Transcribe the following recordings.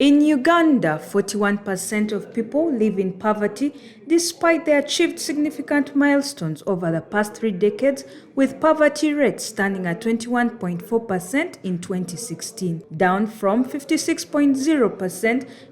In Uganda, 41% of people live in poverty despite they achieved significant milestones over the past 3 decades, with poverty rates standing at 21.4% in 2016, down from 56.0%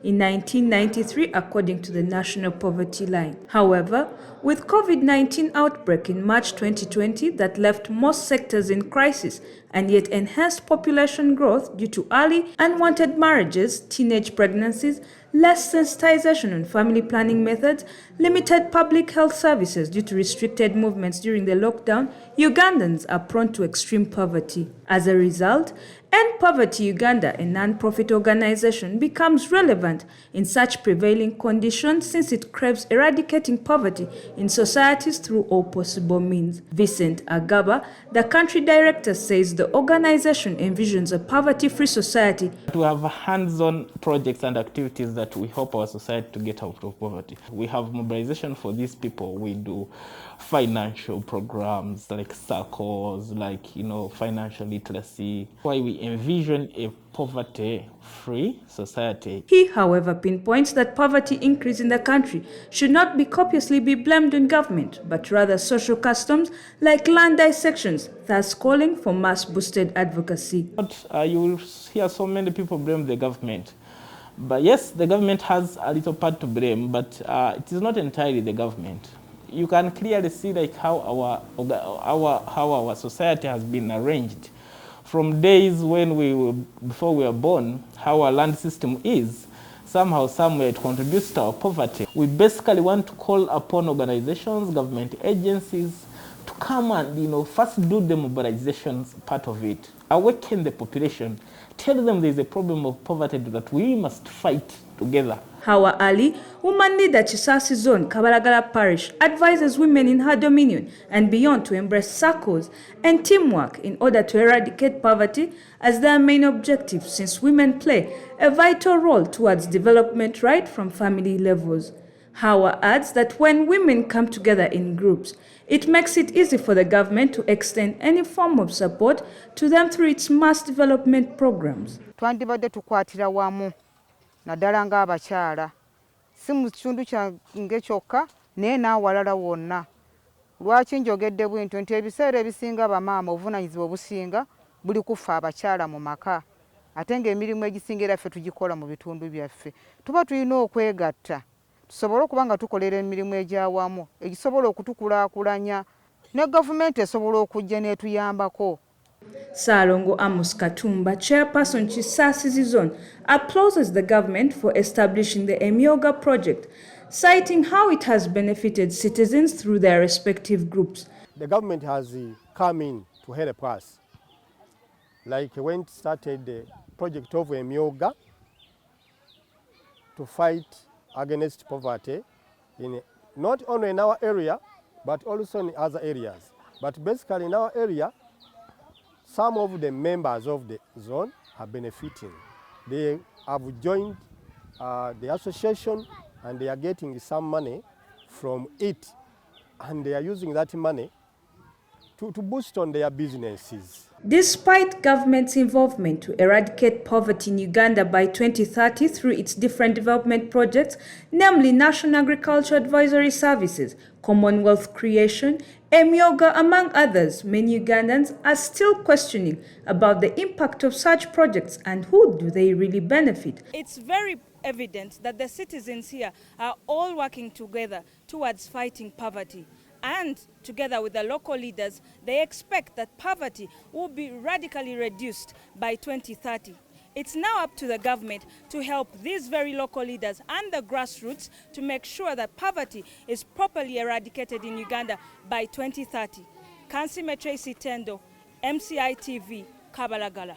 in 1993 according to the National Poverty Line. However, with COVID-19 outbreak in March 2020 that left most sectors in crisis and yet enhanced population growth due to early unwanted marriages, teenage pregnancies, less sensitization on family planning methods, limited public health services due to restricted movements during the lockdown, Ugandans are prone to extreme poverty. As a result, End Poverty-Uganda, a non-profit organization, becomes relevant in such prevailing conditions since it craves eradicating poverty in societies through all possible means. Vincent Agaba, the country director, says the organization envisions a poverty-free society. We have hands-on projects and activities that we help our society to get out of poverty. We have mobilization for these people. We do financial programs like circles, like, financial literacy. Why we envision a poverty-free society. He, however, pinpoints that poverty increase in the country should not be copiously be blamed on government, but rather social customs like land dissections, thus calling for mass-boosted advocacy. You will hear so many people blame the government. But yes, the government has a little part to blame, but it is not entirely the government. You can clearly see how our society has been arranged. From days before we were born, how our land system is, somehow, somewhere it contributes to our poverty. We basically want to call upon organizations, government agencies, to come and, first do the mobilization part of it. Awaken the population. Tell them there is a problem of poverty that we must fight together. Hawa Ali, woman leader Chisasi Zone, Kabalagala Parish, advises women in her dominion and beyond to embrace circles and teamwork in order to eradicate poverty as their main objective, since women play a vital role towards development right from family levels. Hawa adds that when women come together in groups, it makes it easy for the government to extend any form of support to them through its mass development programs. Twandibadde tukwatira wamu naddala ng'abakyala si mu kitundu kyange kyokka naye n'awalala wonna. Lwaki njogedde bwentyo nti ebiseera ebisinga bamaama obuvunaanyizibwa obusinga buli kufa abakyala mu maka, ate ng'emirimu egisingira ffe tugikola mu bitundu byaffe. Tuba tulina okwegatta tusobole okuba nga tukolera emirimu egyawamu egisobola okutukulaakulanya ne gavumenti esobola okujja n'etuyambako. Salongo Amos Katumba, chairperson Chisasi Zone, applauds the government for establishing the Emyoga project, citing how it has benefited citizens through their respective groups. The government has come in to help us. Like when it started the project of Emyoga to fight against poverty, not only in our area, but also in other areas. But basically in our area, some of the members of the zone are benefiting. They have joined the association and they are getting some money from it, and they are using that money to boost on their businesses. Despite government's involvement to eradicate poverty in Uganda by 2030 through its different development projects, namely National Agriculture Advisory Services, Commonwealth Creation, Emyoga, among others, many Ugandans are still questioning about the impact of such projects and who do they really benefit. It's very evident that the citizens here are all working together towards fighting poverty. And together with the local leaders, they expect that poverty will be radically reduced by 2030. It's now up to the government to help these very local leaders and the grassroots to make sure that poverty is properly eradicated in Uganda by 2030. Kansime Tracy Tendo, MCI TV, Kabalagala.